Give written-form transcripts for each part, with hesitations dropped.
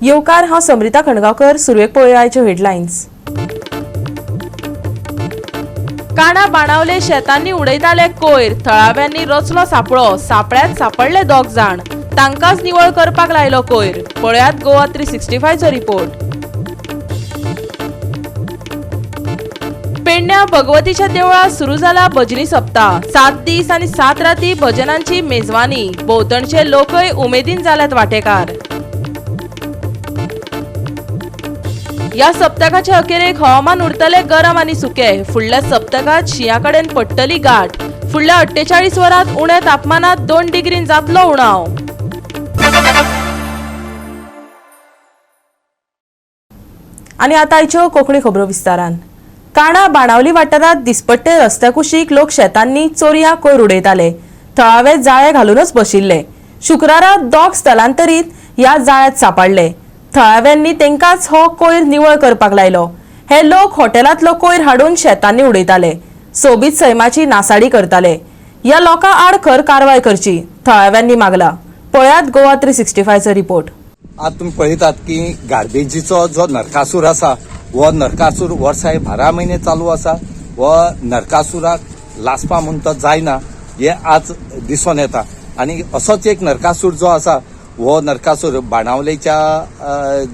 येवकार हांव समृता खणगांवकर. सुरवेक पळोवया आयच्यो हेडलायन्स. काणा बाणावले शेतांनी उडयताले कोयर. थळाव्यांनी रचलो सापळो. सापळ्यात सापडले 2 जाण. तांकांच निवळ करपाक लायलो कोयर. पळयात गोवा 365 चो रिपोर्ट. पेडण्या भगवतीच्या देवळात सुरू जाला भजनी सप्ताह. 7 दीस आनी 7 राती भजनांची मेजवानी. भोवतणचे लोकय उमेदीन जाल्यात वांटेकार. या सप्तकाचे अखेरेक हवामान उरतले गरम आनी सुके. फुडल्या सप्तकात शिंयाकडेन पडटली गाठ. फुडल्या 48 वरांत उणे तापमानात 2 डिग्रीन जातलो उणाव. आनी आतां आयच्यो कोंकणी खबरो विस्तारान. काणा बाणावली वाठारांत दिसपट्टे रस्त्या कुशीक लोक शेतांनी चोरया कोयर उडयताले. थळावे जाळे घालूनच बशिल्ले. शुक्रारा 2 स्थलांतरीत ह्या जाळ्यात सांपडले. थळाव्यांनी तेंकाच हो कोयर निवळ करपाक लायलो. हे लोक हॉटेलांतलो कोयर हाडून शेतांनी उडयताले. सोबीत सैमाची नासाडी करताले. ह्या लोकां आड खर कारवाय करची थळाव्यांनी मागला. पळयात गोवा 365 चो रिपोर्ट. आज तुम्ही पळयतात की गार्बेजीचो जो नरकासूर आसा वो नरकासूर वर्साय 12 महिने चालू आसा. वो नरकासुराक लासपा म्हणून तो जायना हे आज दिसून येता. आनी असोच एक नरकासूर जो आसा वो नरकासूर बाणावलेच्या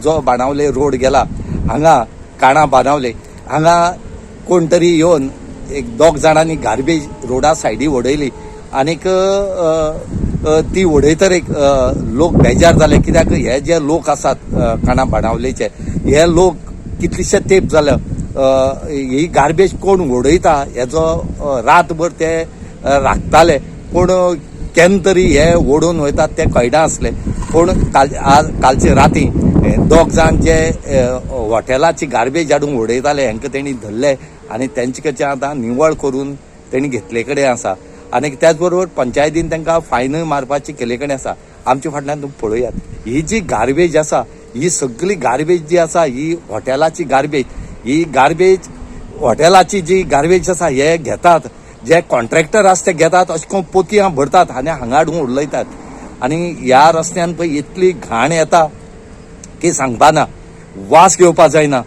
जो बाणावले रोड गेला हांगा काणा बाणावले हांगा कोण तरी येवन एक 2 जाणांनी गार्बेज रोडा सायडी उडयली. आनीक ती उडयतर एक लोक बेजार जाले. कित्याक हे जे लोक आसात काणा बाणावलेचे हे लोक कितलेशे तेंप जाले ही गार्बेज कोण उडयता हेजो रातभर ते राखताले. पूण केन्ना तरी हे ओडून वयतात ते कळनासले. पूण कालचे राती 2 जाण जे हॉटेलाची गार्बेज हाडून उडयताले हांकां तेणी धरले आनी तेंचे कडच्यान आतां निवळ करून तेणी घेतले कडेन आसा. आनी त्याच बरोबर पंचायतीन तांकां फायन मारपाची केले कडेन आसा. आमच्या फाटल्यान तुम्ही पळयात ही जी गार्बेज आसा ही सगळी गार्बेज जी आसा ही हॉटेलाची गार्बेज. ही गार्बेज हॉटेलाची जी गार्बेज आसा हे घेतात जे कॉन्ट्रॅक्टर आसा ते घेतात अशें करून पोतयां भरतात आनी हांगा हाडून उडयतात. आनी ह्या रस्त्यान पळय इतली घाण येता की सांगपाना. वास घेवपा जायना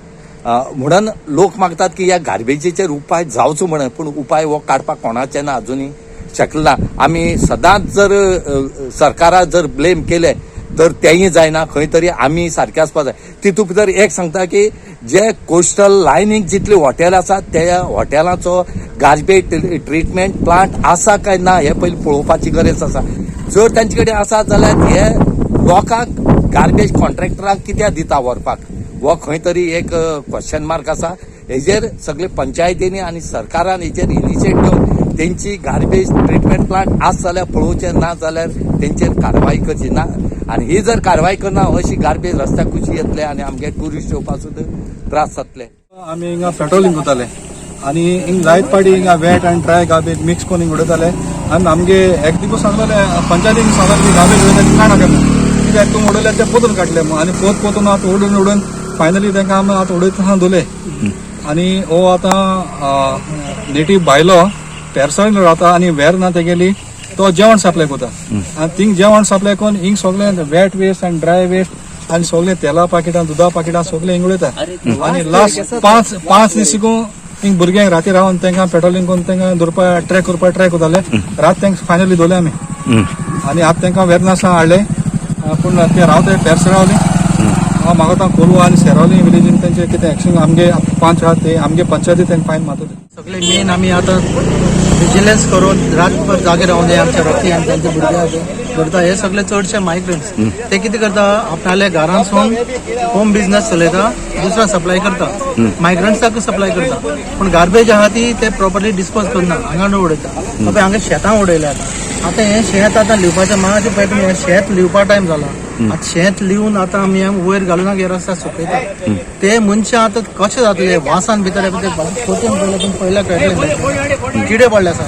म्हणून लोक मागतात की ह्या गार्बेजीचेर उपाय जावचो म्हणून. पूण उपाय हो काडपाक कोणाचे ना अजुनी शकला. आमी सदांच जर सरकाराक जर ब्लेम केले तर तेंय जायना. खंय तरी आमी सारके आसपा जाय. तितूंत भितर एक सांगता की जे कोस्टल लायनीक जितली हॉटेल आसा त्या हॉटेलाचो गार्बेज ट्रीटमेंट प्लांट आसा काय ना हे पयलीं पळोवपाची गरज आसा. जर तांचे कडेन आसा जाल्यार हे लोकांक गार्बेज कॉन्ट्रॅक्टरांक कित्याक दिता व्हरपाक हो खंय तरी एक क्वेश्चन मार्क आसा. हेजेर सगळे पंचायतींनी आनी सरकारान हेजेर इनिशिएट घेवन तेंची गार्बेज ट्रीटमेंट प्लांट आसा जाल्यार पळोवचे ना जाल्यार तेंचेर कारवाय करची ना. आनी ही जर कारवाय करना अशी गार्बेज रस्त्याक कशी येतले आनी आमगे ट्युरिस्ट येवपाक सुद्दां त्रास जातले. आमी हिंगा पेट्रोलिंग करताले आनी हिंग जायत पाटी हिंगा वेट आनी ड्राय गार्बेज मिक्स करून हिंग उडयताले. आनी आमगे एक दिवस सांगलेले पंचायतीन सांगले गार्बेज उडयता काय नाका कित्याक तूं उडयले ते पोतून काडले आनी पोतून आतां उडून फायनली तांकां आमी आतां उडयतना दवरले. आनी हो आतां नेटीव भायलो पेरसाळीन रावता आनी वेर ना तेगेली तो जेवण सप्लाय करता. आनी थिंग जेवण सप्लाय करून हिंग सगळे वेट वेस्ट आनी ड्राय वेस्ट आनी सगळे तेला पाकिटां दुधा पाकिटां सगळे हिंग उडयता. आनी लास्ट 5 दीस शिकून हिंग भुरग्यांक राती रावन तांकां पेट्रोलिंग करून तांकां दवरपा ट्रॅक करताले. रात तांकां फायनली दवरले आमी आनी आतां तांकां वेरनासा हाडले. पूण ते रावता पेरस रावली म्हाका आतां कोलवा आनी सेरावली विलेजीन तेंचे कितें एक्शन आमगे 5 आहात ते आमगे पंचायती तांकां फायन मारतले. सगळे मेन आमी आतां विजिलन्स करून रातभर जागे रावून जाय. आमच्या राती आनी तांचे भुरगे करता हे सगळे चडशे मायग्रंट्स. ते कितें करता आपणाले घरांसून होम बिझनेस चलयता दुसरा सप्लाय करता मायग्रंट्साक सप्लाय करता. पूण गार्बेज आहा ती ते प्रॉपरली डिस्पोज करना हांगा उडयता. पळय हांगा शेतां उडयल्या आतां हे शेत आतां लिवपाचें मातशें पळय तुमी शेत लिवपा टायम जाला. आतां शेत लिवन आतां आमी वयर घालून हे रस्त्या सुकयता. ते मनशां आतां कशें जातले वासान भितर खोचून पयले तुमी पयल्या कळटलें किडे पडले आसा.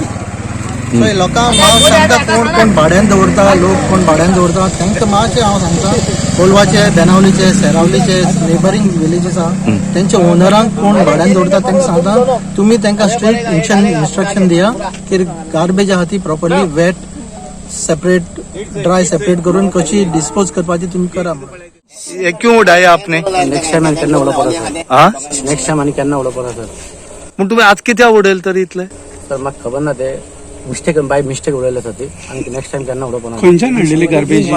सो लोकांक हांव सांगता कोण भाड्यान दवरता लोक कोण भाड्यान दवरता तांकां मातशें हांव सांगता कोलवाचे बेनावलीचे सेरावलीचे नेबरींग विलेजीस आहा तेंचे ओनरांक कोण भाड्यान दवरता तांकां सांगता तुमी तांकां स्ट्रिक्ट इन्स्ट्रक्शन दिया की गार्बेज आहा ती properly wet separate dry separate करून कशी डिस्पोज करपाची तुम्ही करा. ये क्यों उडाया आपने? नेक्स्ट टाइम केन्ना उडोवपाक सर हा नेक्स्ट टाइम आनी केन्ना उडोवपाक सर मग तुम्ही आज कित्याक उडयले तरी इतले? सर म्हाका खबर ना ते मिस्टेक बाय मिस्टेक उडयले सर ती आनी नेक्स्ट टाइम केन्ना उडोवपाक ना खंयच्यान हाडलेली गार्बेज?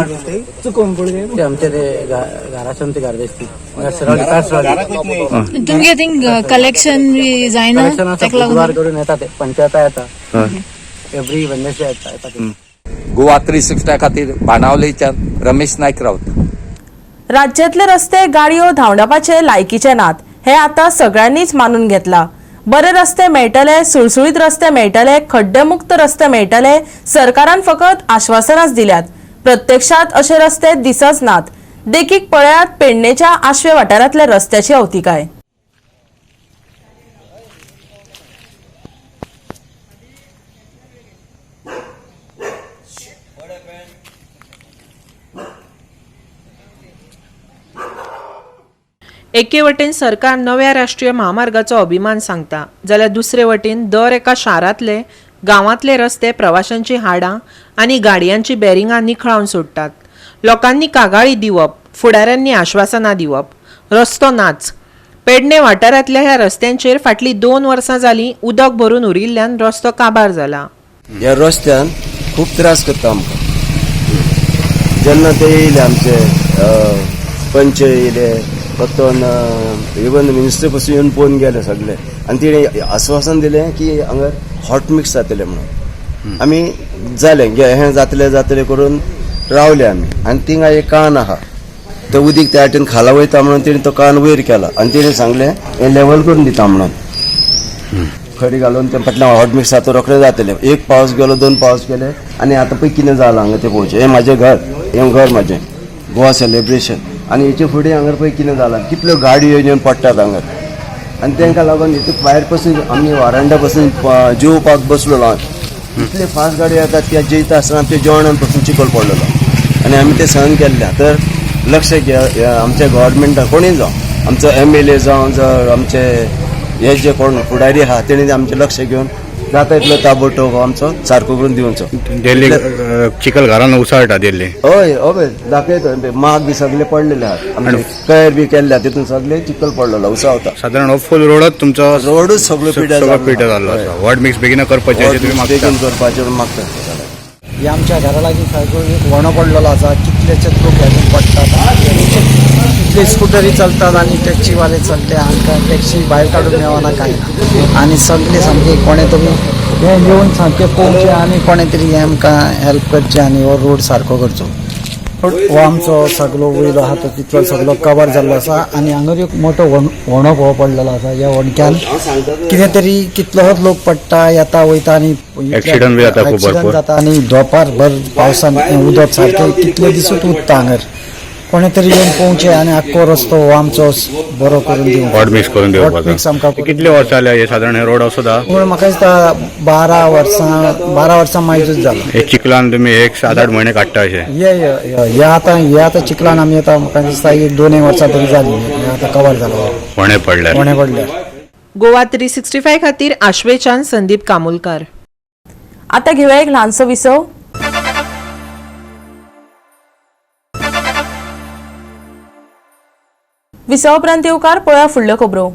चुकून पडले ते आमचे ते घराच्यान ती गार्बेज ती तुमगे थिंग कलेक्शन बी जायना ताका लागून बुधवार करून येता ते पंचायता येता एवरी वेडनेसडे येता ते गोवा 360 खातीर बाणावलेच्यान रमेश नायक रावत. राज्यातले रस्ते गाडयो धांवडावपाचे लायकीचे नात हे आता सगळ्यांनीच मानून घेतला. बरे रस्ते मेळटले, सुळसुळीत रस्ते मेळटले, खड्डेमुक्त रस्ते मेळटले, सरकारान फकत आश्वासनाच दिल्यात. प्रत्यक्षात असे रस्ते दिसच नात. देखीक पळयात पेडणेच्या आशवे वाठारांतल्या रस्त्याची अवतिकाय. एके वटेन सरकार नव्या राष्ट्रीय महामार्गाचो अभिमान सांगता जाल्यार दुसरे वटेन दर एका शारांतले गांवांतले रस्ते प्रवाशांची हाडां आनी गाडयांची बॅरिंगां निखळावन सोडटात. लोकांनी कागाळी दिवप, फुडाऱ्यांनी आश्वासनां दिवप, रस्तो नाच. पेडणे वाठारांतल्या ह्या रस्त्यांचेर फाटलीं 2 वर्सां जालीं उदक भरून उरिल्ल्यान रस्तो काबार जाला. ह्या रस्त्यान खूप त्रास करता आमकां. जेन्ना ते येयले आमचे पंच येयले परतून इवन मिनिस्टर पासून येवन पळोवन गेले सगळे आनी तिणे आश्वासन दिलें की हांगा हॉट मिक्स जातले म्हणून. आमी जालें हें जातलें जातलें करून रावले आमी आनी थिंगा एक कान आहा ते उदीक त्या वाटेन खाला वयता म्हणून तिणे तो कान वयर केला आनी तिणे सांगलें हें लेवल करून दिता म्हणून. खडी घालून ते फाटल्यान हॉट मिक्स आतां रोखडें जातलें. एक पावस गेलो 2 पावस गेले आनी आतां पळय कितें जालां हांगा ते पळोवचें. हें म्हाजें घर, हें घर म्हाजें गोवा सेलिब्रेशन आनी हेचे फुडें हांगा पळय कितें जालां. कितल्यो गाडयो येवन पडटात हांगा आनी तांकां लागून इतू भायर पासून आमी वारांडा पासून जेवपाक बसलेलो हांव. इतले फास्ट गाडयो येतात त्या जेयता आसतना आमच्या जेवणान पासून चिखल पडलेलो आनी आमी ते सहन केल्ल्या. तर लक्ष घ्या आमच्या गव्हर्मेंटान कोणीय जावं, आमचो MLA जावं जर आमचे हे जे कोण फुडारी आहा तेणी आमचें लक्ष घेवन जाता इतलो ताबडतोब आमचो सारको करून दिवचो. दिल्ली चिखल घरान उसळटा दिल्ली. हय हय दाखयता माग बी सगळे पडलेले आहात आमचे कयर बी केल्ल्या तितून सगळे चिखल पडलेलो उसळता. साधारण हो फूल रोडच तुमचो रोडूच सगळो पिड्या जाल्लो आसा. वॉर्ड मिक्स बेगीन करपाचें अशें तुम्ही मागता. बेगीन करपाचें मागता. हे आमच्या घरा लागीं सारको एक व्हणो पडलेलो आसा. कितलेशेच लोक हेतून पडटात. कितले स्कुटरी चलतात आनी टॅक्सीवाले चलते. आमकां टॅक्सी भायर काडून मेळना कांय ना आनी सगळे सामके कोणे तरी हे येवन सामके पळोवचें आनी कोणे तरी हे आमकां हेल्प करचें आनी हो रोड सारको करचो. हो आमचो सगळो वयलो आहा तो तितलो सगळो कवर जाल्लो आसा आनी हांगा एक मोठो व्हणो हो पडलेलो आसा. ह्या व्हणक्यान कितें तरी कितलोच लोक पडटा येता वयता आनी एक्सिडंट बी जाता खूब भरपूर. जाता आनी दोपार भर पावसान उदक सारकें कितले दिसूच उरता हांगर. कोणे तरी येवन पळोवचें आनी आख्खो रस्तो हो आमचो बरो करून दिवंक. वॉर्ड मिक्स करून वॉर्ड मिक्स आमकां दिवपाचो. कितले वर्सां जाल्या हे साधारण हे रोड असो दा? पूण म्हाका दिसता 12 वर्सां मागीरच जाला. हे चिखलान तुम्ही 7-8 म्हयने काडटा अशें. हे आतां चिखलान आमी आतां म्हाका दिसता 1-2 वर्सां तरी जाली. हे आतां कवर जालो फोंडे पडल्यार. कोणे पडल्यार. गोवा 365 खातीर आश्वेच्यान संदीप कामुलकार. आता घेऊया एक ल्हानसो विसव. विसव उपरांत येवकार पळया फुडल्यो खबरो.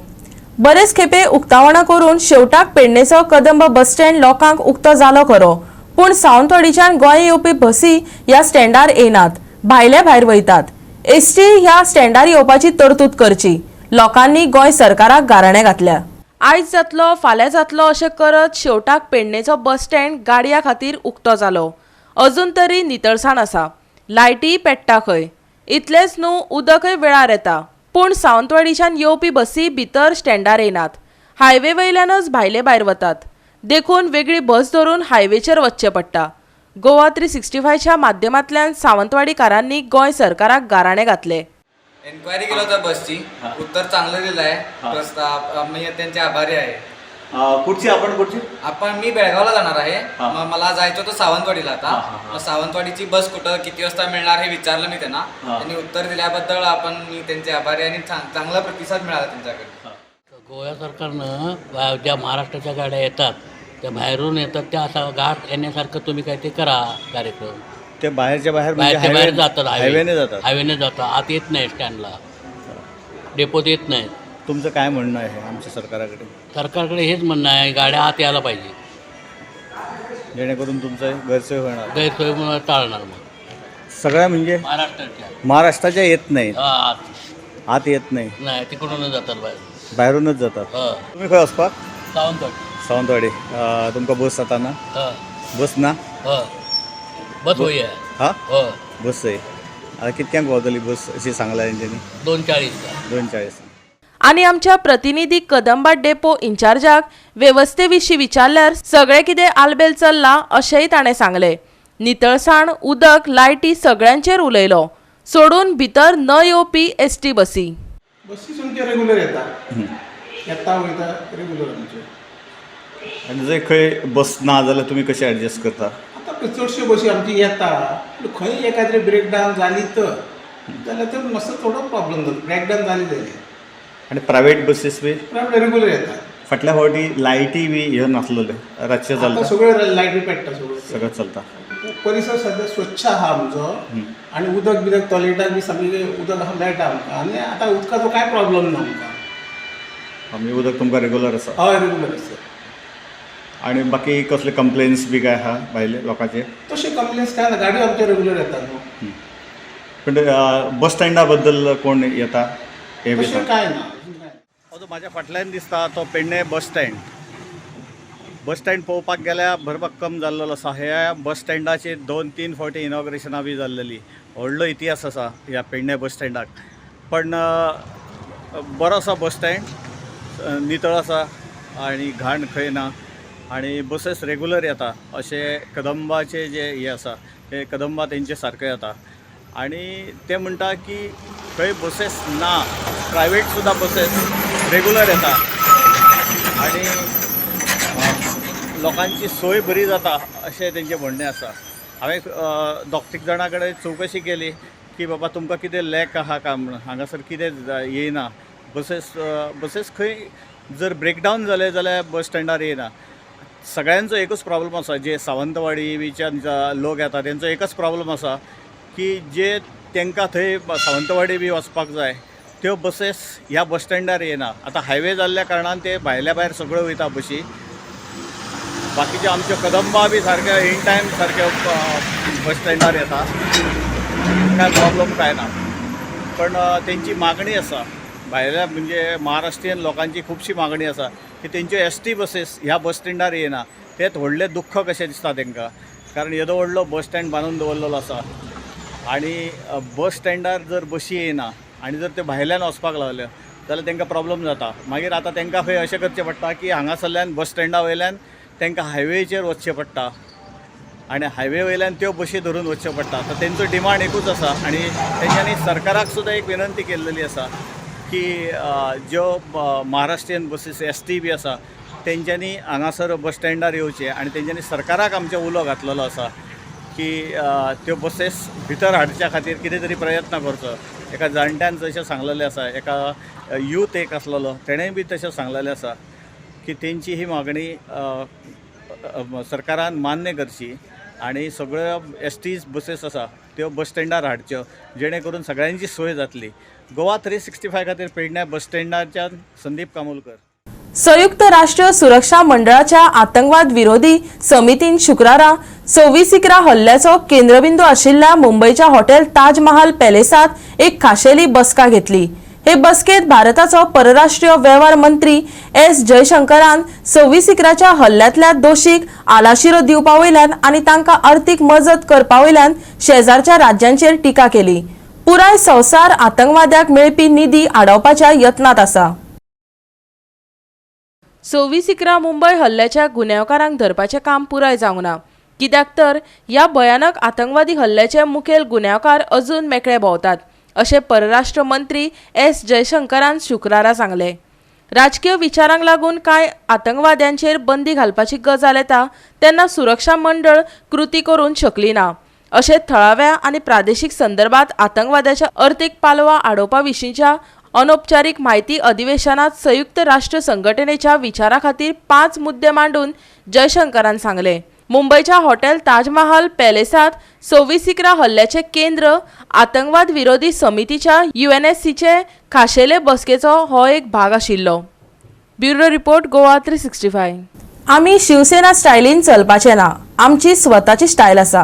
बरेच खेपे उक्तावणां करून शेवटाक पेडणेचो कदंब बस स्टँड लोकांक उक्तो जालो खरो, पूण सावंतवाडीच्यान गोंय येवपी बसी ह्या स्टँडार येनात, भायले भायर वयतात. एसटी ह्या स्टँडार येवपाची तरतूद करची. लोकांनी गोंय सरकाराक गाराणें घातल्या. आयज जातलो फाल्यां जातलो अशें करत शेवटाक पेडणेचो बस स्टँड गाडयां खातीर उक्तो जालो. अजून तरी नितळसाण आसा. लायटी पेट्टा खंय. इतलेंच न्हू, उदकय वेळार येता, पूण सावंतवाडीच्यान येवपी बसी भितर स्टँडार येनात. हायवे वयल्यानच भायले भायर वतात. देखून वेगळी बस धरून हायवेचेर वचचें पडटा. गोवा 365च्या माध्यमांतल्यान सावंतवाडीकारांनी गोंय सरकाराक गाराणें घातले. एन्क्वायरी केलं होतं बसची. उत्तर चांगलं दिलं आहे. प्रस्ताव मी त्यांचे आभारी आहे. कुठची आपण मी बेळगावला जाणार आहे. मला जायचं होतं सावंतवाडीला. आता सावंतवाडीची बस कुठं किती वाजता मिळणार हे विचारलं मी त्यांना. त्यांनी उत्तर दिल्याबद्दल मी त्यांचे आभारी आहे आणि चांगला प्रतिसाद मिळाला त्यांच्याकडे. गोवा सरकारनं ज्या महाराष्ट्राच्या गाड्या येतात त्या बाहेरून येतात त्या असा गाठ येण्यासारखं तुम्ही काय ते करा कार्यक्रम. ते बाहेरच्या बाहेर बाहेरच्या बाहेर जातात हायवेने जातात. हायवेने जातात, आत येत नाही स्टँडला, डेपोत येत नाहीत. तुमचं काय म्हणणं आहे आमच्या सरकाराकडे, सरकारकडे हेच म्हणणं आहे, गाड्या आत यायला पाहिजे, जेणेकरून तुमचं गैरसोय होणार? गैरसोय म्हणून टाळणार. मग सगळ्या म्हणजे महाराष्ट्राच्या येत नाहीत, आत आत येत नाही, नाही, तिकडूनच जातात बाहेर. बाहेरूनच जातात. हं. तुम्ही खंय वचपाक? सावंतवाडी. सावंतवाडी. तुमकां बस जाता ना? हं. बस ना? हं. बस होई आहे. हा हं. बस आहे. आता कितक्यांक पावतली बस अशी सांगला तेंच्यांनी? 2:40. 2:40. आणि आमच्या प्रतिनिधी कदंबा डेपो इन्चार्जाक वेवस्थेविशीं विचारल्यार सगळे कितें आलबेल चल्लां अशेंय ताणें सांगलें. नितळसाण, उदक, लायटी सगळ्यांचेर उलयलो, सोडून भितर न येवपी एसटी बसी. बसीस आमचे रेग्युलर येता वयता रेग्युलर आमचे. आनी जर खंय बस ना जाल्यार तुमी कशें एडजस्ट करता? आतां चडश्यो बसी आमची येता, खंय एखादी ब्रेकडावन जाली तर जाल्यार तर मातसो थोडो प्रॉब्लेम जाता, ब्रेकडावन जाली जाल्यार. आनी प्रायवेट बसीस बी प्रायवेट रेग्युलर येता. फाटल्या फावटी लायटी बी हे नासलेले, रातचे आतां चलता, सगळे लायटी पेट्टा सगळं. सगळं चलता. परिसर सद्या स्वच्छ आहा आमचो, आनी उदक बिदक टॉयलेटाक बी सामकें उदक आहा मेळटा आमकां, आनी आतां उदकाचो कांय प्रॉब्लेम ना आमकां. आमी उदक तुमकां रेग्युलर आसा? हय रेग्युलर आसा. आनी बाकी कसले कंप्लेन्स बी काय आहा भायले लोकांचे? तशें कंप्लेन्स काय ना, गाडयो आमचे रेग्युलर येता न्हू. पण बस स्टँडा बद्दल कोण येता हे बी तशें सांग. काय ना. जो म्हाज्या फाटल्यान दिसता तो Pernem bus stand. Bus stand पळोवपाक गेल्यार भरभक्कम जाल्लो आसा. ह्या बस स्टँडाची 2-3 फावटी इनॉग्रेशनां बी जाल्लेली. व्हडलो इतिहास आसा ह्या पेडणे बस स्टँडाक. पण बरो आसा बस स्टँड, नितळ आसा आनी घाण खंय ना, आनी बसीस रेग्युलर येता. अशें कदंबाचे जे हे आसा ते कदंबा तेंचे सारके येता. आनी ते म्हणटा की खंय बसीस ना, प्रायवेट सुद्दां बसीस रेग्युलर येता आनी लोकांची सोय बरी जाता अशें तेंचें म्हणणें आसा. हांवें 2-3 जाणां कडेन चवकशी केली की बाबा तुमकां कितें लॅक आहा काय म्हणून, हांगासर कितें येयना बसीस खंय जर ब्रेकडावन जाले जाल्यार बस स्टँडार येयना. सगळ्यांचो एकूच प्रॉब्लम आसा, जे सावंतवाडी बीच्यान लोक येता तेंचो एकच प्रॉब्लम आसा की जे तांकां थंय सावंतवाडी बी वचपाक जाय त्यो बसीस ह्या बस स्टँडार येना. आतां हायवे जाल्ल्या कारणान ते भायल्या भायर सगळ्यो वयता बशी. बाकीचे आमच्यो कदंबा बी सारक्यो इन टायम सारक्यो बस स्टँडार येता, काय प्रॉब्लेम काय ना. पण तेंची मागणी आसा, भायल्या म्हणजे महाराष्ट्रीयन लोकांची खुबशी मागणी आसा की तेंच्यो एसटी बसीस ह्या बस स्टँडार येना. तेच व्हडलें दुख्ख कशें दिसता तांकां, कारण येदो व्हडलो बस स्टँड बांदून दवरलेलो आसा आनी बस स्टँडार जर बशी येना आनी जर ते भायल्यान वचपाक लागल्यो जाल्यार तांकां प्रॉब्लेम जाता. मागीर आतां तांकां खंय अशें करचें पडटा की हांगासरल्यान बस स्टँडा वयल्यान तांकां हायवेचेर वचचें पडटा आनी हायवे वयल्यान त्यो बशी धरून वचच्यो पडटा. तर तेंचो डिमांड एकूच आसा आनी तेंच्यांनी सरकाराक सुद्दां एक विनंती केल्लेली आसा की ज्यो महाराष्ट्रीयन बसीस एसटी बी आसा तेंच्यांनी हांगासर बस स्टँडार येवचें आनी तेंच्यांनी सरकाराक आमचो उलो घातलेलो आसा की त्यो बसीस भितर हाडच्या खातीर कितें तरी प्रयत्न करचो. एका जाणट्यान तशें सांगलेलें आसा, एका यूथ एक आसलेलो तेणेंय बी तशें सांगलेलें आसा की तेंची ही मागणी सरकारान मान्य करची आनी सगळ्यो एसटीज बसीस आसा त्यो बस स्टँडार हाडच्यो जेणे करून सगळ्यांची सोय जातली. गोवा 365 खातीर पेडण्या बस स्टँडाच्यान संदीप कामोलकर. संयुक्त राष्ट्र सुरक्षा मंडळाच्या आतंकवाद विरोधी समितीन शुक्रारा 26 हल्ल्याचो केंद्रबिंदू आशिल्ल्या मुंबईच्या हॉटेल ताज महाल पॅलेसात एक खाशेली बसका घेतली. हे बसकेत भारताचो परराष्ट्रीय वेव्हार मंत्री एस जयशंकरान 26 हल्ल्यांतल्या दोशीक आलाशिरो दिवपा वयल्यान आनी तांकां अर्थीक मजत करपा वयल्यान शेजारच्या राज्यांचेर टिका केली. पुराय संवसार आतंकवाद्याक मेळपी निधी आडावपाच्या यत्नात आसा. 26 मुंबय हल्ल्याच्या गुन्यांवकारांक धरपाचें काम पुराय जावंक ना, कित्याक तर ह्या भयानक आतंकवादी हल्ल्याचे मुखेल गुन्यांवकार अजून मेकळे भोंवतात, अशें परराष्ट्र मंत्री एस जयशंकरान शुक्रारा सांगले. राजकीय विचारांक लागून कांय आतंकवाद्यांचेर बंदी घालपाची गजाल येता तेन्ना सुरक्षा मंडळ कृती करून शकली ना, अशें थळाव्या आनी प्रादेशीक संदर्भात आतंकवाद्याच्या अर्थीक पालवा आडोवपा विशींच्या अनौपचारीक म्हायती अधिवेशनात संयुक्त राष्ट्र संघटनेच्या विचारा खातीर 5 मुद्दे मांडून जयशंकरान सांगले. मुंबईच्या हॉटेल ताजमहाल पॅलेसात 26 हल्ल्याचे केंद्र आतंकवाद विरोधी समितीच्या UNSCचे खाशेले बसकेचो हो एक भाग आशिल्लो. Bureau report Goa 365. आमी शिवसेना स्टायलीन चलपाचे ना, आमची स्वताची स्टायल आसा.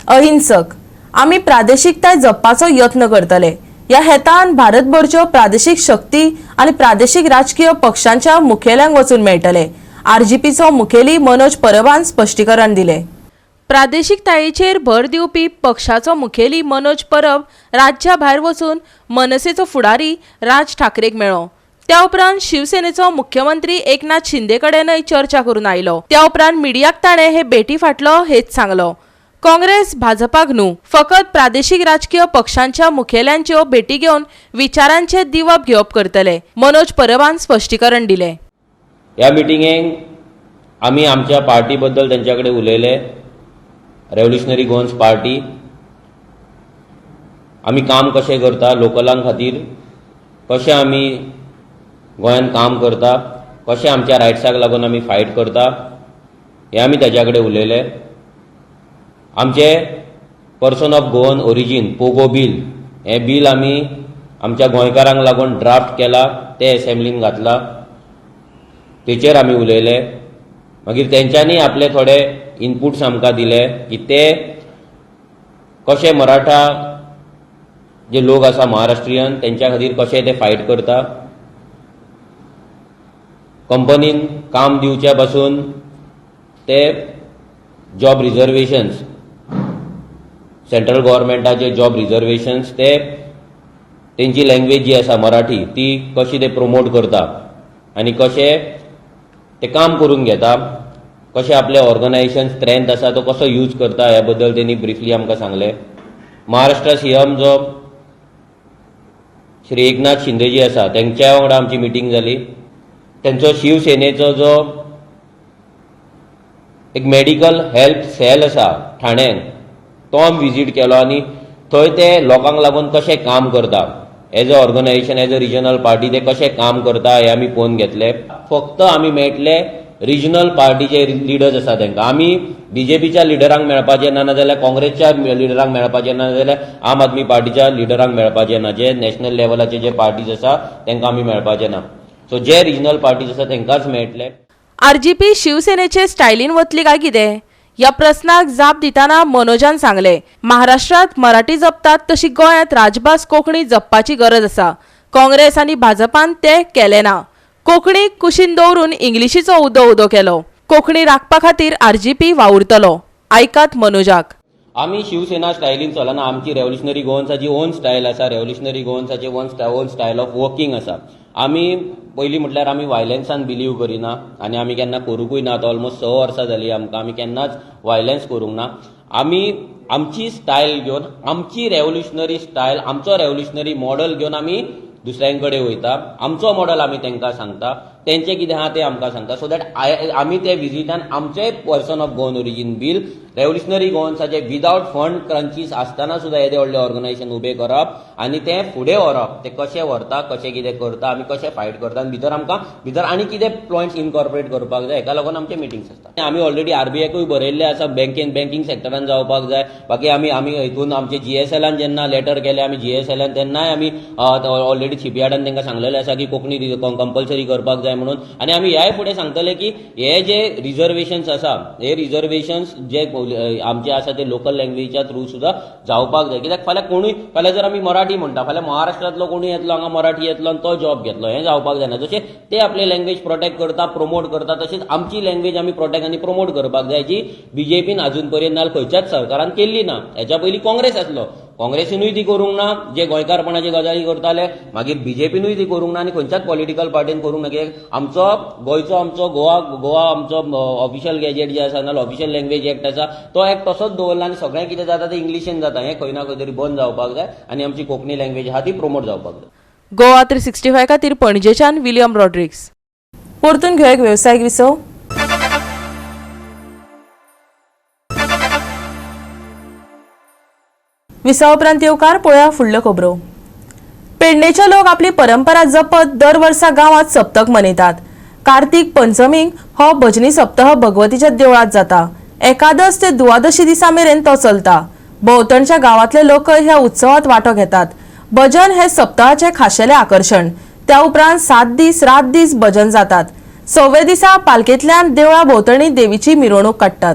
अहिंसक आमी प्रादेशिकताय जपपाचो यत्न करतले. ह्या हेतान भारतभरच्यो प्रादेशीक शक्ती आनी प्रादेशीक राजकीय पक्षांच्या मुखेल्यांक वचून मेळटले. RGPचो मुखेली मनोज परबान स्पश्टीकरण दिले. प्रादेशिकतायेचेर भर दिवपी पक्षाचो मुखेली मनोज परब राज्या भायर वचून मनसेचो फुडारी राज ठाकरेक मेळ्ळो. त्या उपरांत शिवसेनेचो मुख्यमंत्री एकनाथ शिंदे कडेनय चर्चा करून आयलो. त्या उपरांत मिडियाक ताणें हे भेटी फाटलो हेच सांगलो. काँग्रेस भाजपाक न्हू, फकत प्रादेशीक राजकीय पक्षांच्या मुखेल्यांच्यो भेटी घेवन विचारांचे दिवप घेवप करतले. मनोज परबान स्पश्टीकरण दिले. ह्या मिटिंगेक आमी आमच्या पार्टी बद्दल तेंच्या कडेन उलयले. रेव्होल्युशनरी गोवन्स पार्टी आमी काम कशें करता लोकलां खातीर, कशें आमी गोंयांत काम करता, कशें आमच्या रायट्साक लागून आमी फायट करता, हें आमी तेच्या कडेन उलयले. आमचे person of Goan origin Pogo bill, हें बील आमी आमच्या गोंयकारांक लागून ड्राफ्ट केला, ते असेंब्लीन घातला, तेचेर आमी उलयले. मागीर तेंच्यांनी आपले थोडे इनपुट्स आमकां दिले की ते कशे मराठा जे लोक आसा महाराष्ट्रीयन तेंच्या खातीर कशे ते फायट करता. कंपनीन काम दिवच्या पासून ते जॉब रिजर्वेशन्स, सेंट्रल गव्हर्मेंटाचे जॉब रिजर्वेशन्स, ते तेंची लँग्वेज जी आसा मराठी ती कशी ते प्रमोट करता आनी कशे ते काम करून घेता, कशे आपले ऑर्गनायझेशन स्ट्रेंथ आसा तो कसो यूज करता, ह्या बद्दल तेणी ब्रिफली आमकां सांगले. महाराष्ट्र CM जो श्री एकनाथ शिंदेजी आसा तेंच्या वांगडा आमची मिटींग जाली. तेंचो शिवसेनेचो जो एक मेडिकल हेल्थ सेल आसा ठाण्यान तो आमी विजीट केलो आनी थंय ते लोकांक लागून कशें काम करता, as a organization, as a regional party ते कशें काम करता हें आमी पळोवन घेतले. फक्त आमी मेळटले रिजनल पार्टीचे लिडर्स आसा तांकां. आमी BJPच्या लिडरांक मेळपाचे ना, नाजाल्यार काँग्रेसच्या लिडरांक मेळपाचे ना, नाजाल्यार आम आदमी पार्टीच्या लिडरांक मेळपाचे ना. जे नॅशनल लेवलाचे जे पार्टीज आसा तांकां आमी मेळपाचे ना. सो जे रिजनल पार्टीज आसा तांकांच मेळटले. RGP शिवसेनेचे स्टायलीन वतली काय कितें ह्या प्रस्नाक जाप दितना मनोजान सांगले, महाराष्ट्रात मराठी जपतात तशी गोंयांत राजभास कोंकणी जपपाची गरज आसा. काँग्रेस आनी भाजपान ते केले ना. कोंकणीक कुशीन दवरून इंग्लिशीचो उदो केलो. कोंकणी राखपा खातीर RGP वावुरतलो. आयकात मनोजाक. आमी शिवसेना स्टायलीन चलना. आमची रेव्होल्युशनरी गोवन्साची ओन स्टायल आसा. रेव्होल्युशनरी गोवन्साचे ओन स्टायल ऑफ वर्किंग आसा. आमी पयलीं म्हटल्यार आमी वायलन्सान बिलीव करिना आनी आमी केन्ना करूंकूय ना. ऑलमोस्ट 6 वर्सां जालीं आमकां. आमी केन्नाच वायलन्स करूंक ना. आमी आमची स्टायल घेवन, आमची रेव्होल्युशनरी स्टायल, आमचो रेव्होल्युशनरी मॉडल घेवन आमी दुसऱ्यां कडेन वयता. आमचो मॉडल आमी तांकां सांगता, तेंचें कितें आहा तें आमकां सांगता. सो दॅट आमी ते विजिटान आमचें person of Goan origin bill revolutionary गोवन्साचे विदावट फंड क्रंचीस आसतना सुद्दां येदे व्हडले ऑर्गनायझेशन उबें करप आनी तें फुडें व्हरप. ते कशें व्हरता, कशें कितें करता, आमी कशें फायट करता आनी भितर आनी कितें पॉयंट्स इनकॉर्पोरेट करपाक जाय, हेका लागून आमचे मिटिंग्स आसता. आमी ऑलरेडी RBIकूय बरयल्ले आसा बँकिंग सेक्टरान जावपाक जाय. बाकी आमी हितून आमचे GSLान जेन्ना लेटर केले आमी GSLान तेन्नाय आमी ऑलरेडी शिपयार्डान तांकां सांगलेलें आसा की कोंकणी कंपल्सरी करपाक जाय म्हणून. आनी आमी ह्याय फुडें सांगतले की हे जे रिजर्वेशन्स आसा, हे रिजर्वेशन्स जे आमचे आसा ते लोकल लँग्वेजच्या थ्रू सुद्दां जावपाक जाय. कित्याक फाल्यां जर आमी मराठी म्हणटा, फाल्यां महाराष्ट्रांतलो कोणूय येतलो हांगा मराठी येतलो आनी तो जॉब घेतलो, हें जावपाक जायना. जशें ते आपली लँग्वेज प्रोटेक्ट करता, प्रमोट करता, तशीच आमची लँग्वेज आमी प्रोटेक्ट आनी प्रमोट करपाक जाय, जी BJPन अजून पर्यंत नाल खंयच्याच सरकारान केल्ली ना. हेच्या पयलीं काँग्रेस आसलो, काँग्रेसीनूय ती करूंक ना. जे गोंयकारपणाची गजाली करताले मागीर BJPनूय ती करूंक ना आनी खंयच्याच पॉलिटिकल पार्टीन करूंक ना. कित्याक आमचो गोवा आमचो ऑफिशियल गॅजेट जे आसा नाजाल्यार ऑफिशियल लँग्वेज एक्ट आसा तो एक्ट तसोच दवरला आनी सगळें कितें जाता तें इंग्लिशीन जाता. हें खंय ना खंय तरी बंद जावपाक जाय आनी आमची कोंकणी लँग्वेज आहा ती प्रमोट जावपाक जाय. गोवा 365 खातीर पणजेच्यान विलियम रॉड्रिक्स. परतून घेवया एक वेवसायीक विसव. विसव उपरांत येवकार पळोवया फुडल्यो खबरो. पेडणेचे लोक आपली परंपरा जपत दर वर्सा गांवांत सप्तक मनयतात. कार्तिक पंचमीक हो भजनी सप्ताह भगवतीच्या देवळात जाता. एकादश ते द्वादशी दिसा मेरेन तो चलता. भोंवतणच्या गावातले लोकय ह्या उत्सवात वांटो घेतात. भजन हे सप्तकाचे खाशेले आकर्षण. त्या उपरांत 7 दीस रात दीस भजन जातात. 6व्या दिसा पालखेंतल्यान देवळा भोंवतणी देवीची मिरवणूक काडटात.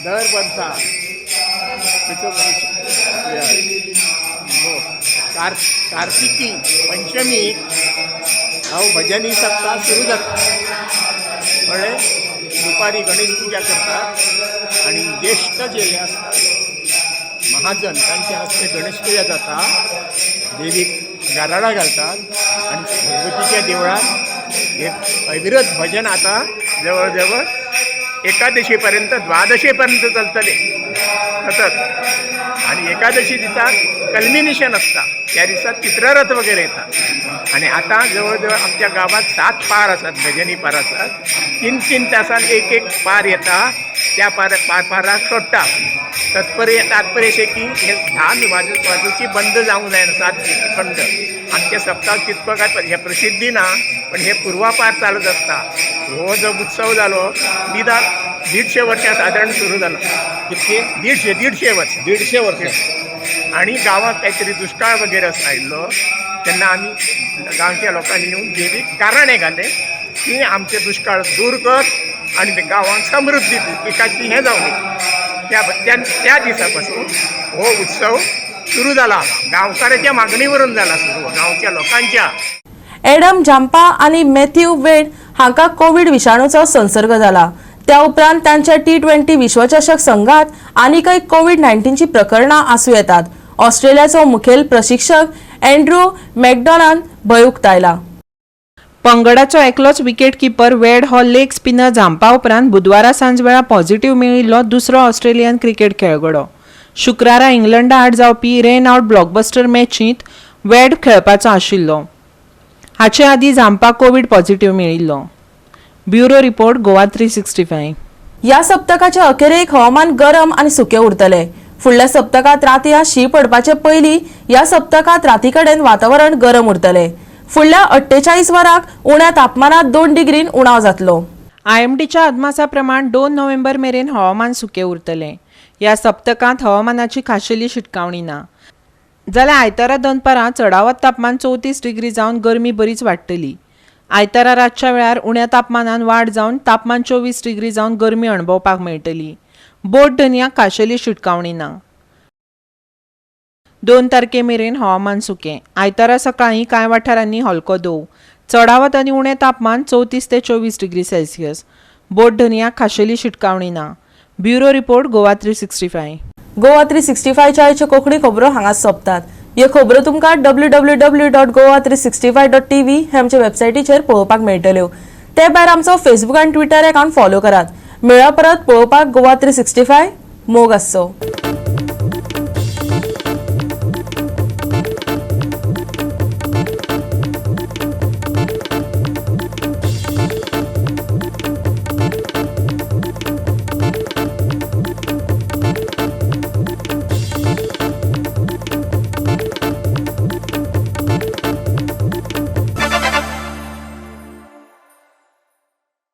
दर वर्सा कार्तिकी पंचमी हांव भजनी सप्ताह सुरू जाता. कळ्ळें? दुपारी गणेश पुजा करतात आणि ज्येष्ठ जे असतात महाजन त्यांच्या हस्ते गणेश पुजा जाता. देवीक गाराडा घालतात आणि भगवतीच्या देवळात हे अविरत भजन आता जवळजवळ एकादशी पर्यंत द्वादशी पर्यंत चलतले सतत. आणि एकादशी दिसा कल्मिनेशन असता. त्या दिसा चित्ररथ वगैरे येतात. आणि आता जवळजवळ आमच्या गावात 7 पार असतात, भजनी पार असतात. 3-3 तासान एक पार येता. त्या पाराक सोडटा. तात्पर्य अशें की हे ध्यान वाजूची बंद जावंक जायना 7 खंड. आणि ते सप्ताक चिंतपकात हे प्रसिद्धी ना, पण हे पूर्वापार चालत असता. हो जो उत्सव जालो निदान 150 वर्षां साधारण सुरू जाला. कितके? 150 वर्ष. आणि गावात काहीतरी दुष्काळ वगैरे आयिल्लो तेन्ना आमी गांवच्या लोकांनी येऊन देवीक गाराणे घाले की आमचे दुष्काळ दूर कर आणि ते गांवांत समृद्धी पिकाची हे जावं न्ही. त्या दिसा पासून हो उत्सव सुरू जाला. गांवकाराच्या मागणीवरून जाला सुरू, गांवच्या लोकांच्या. एडम जांपा आणि मॅथ्यू वेड हांका कोविड विषाणूचो संसर्ग जाला. त्या उपरांत त्यांच्या T20 विश्वचषक संघात आनीकय कोविड-19ची प्रकरणां आसूं येतात. ऑस्ट्रेलियाचो मुखेल प्रशिक्षक एंड्रू मॅकडॉनाल्ड भंय उक्तायला. पंगडाचो एकलोच विकेट किपर वेड हो लेग स्पिनर जांपा उपरांत बुधवारा सांजवेळा पॉझिटिव्ह मेळिल्लो दुसरो ऑस्ट्रेलियन क्रिकेट खेळगडो. शुक्रारा इंग्लंडा आड जावपी रेन आउट ब्लॉकबस्टर मॅचींत वेड खेळपाचो आशिल्लो. हाचे आदीं जांपा कोविड पॉझिटिव्ह मेळिल्लो. Bureau report Goa 365. या सप्तकाच्या अखेरेक हवामान गरम आणि सुके उरतले. फुडल्या सप्तकात राती शी पडपाचे पयलीं या सप्तकात राती कडेन वातावरण गरम उरतले. फुडल्या 48 वरांक उण्या तापमानात 2 डिग्रीन उणाव जातलो. IMDच्या अदमासा प्रमाण 2 नोव्हेंबर मेरेन हवामान सुके उरतले. या सप्तकांत हवामानाची खाशेली शिटकावणी ना. जाल्यार आयतारा दनपारां चडावत तापमान 34 डिग्री जावन गरमी बरीच वाडटली. आयतारा रातच्या वेळार उण्या तापमानान वाड जावन तापमान 24 डिग्री जावन गरमी अणभवपाक मेळटली. बोट धन्याक खाशेली शिटकावणी ना. 2 तारखे मेरेन हवामान सुकें. आयतारा सकाळीं कांय वाठारांनी हलको दंव. चडावत आनी उणें तापमान 34 ते 24 डिग्री सेल्सियस. बोट धन्याक खाशेली शिटकावणी ना. Bureau report Goa 365. गोवा 365च्या आयच्यो कोंकणी खबरो हांगाच सोंपतात. ह्यो खबरो तुमकां www.goa365.tv हे आमचे वेबसायटीचेर पळोवपाक मेळटल्यो. ते भायर आमचो फेसबूक आनी ट्विटर अकाउंट फॉलो करात. मेळ्या परत पळोवपाक गोवा 365 मोग आसचो.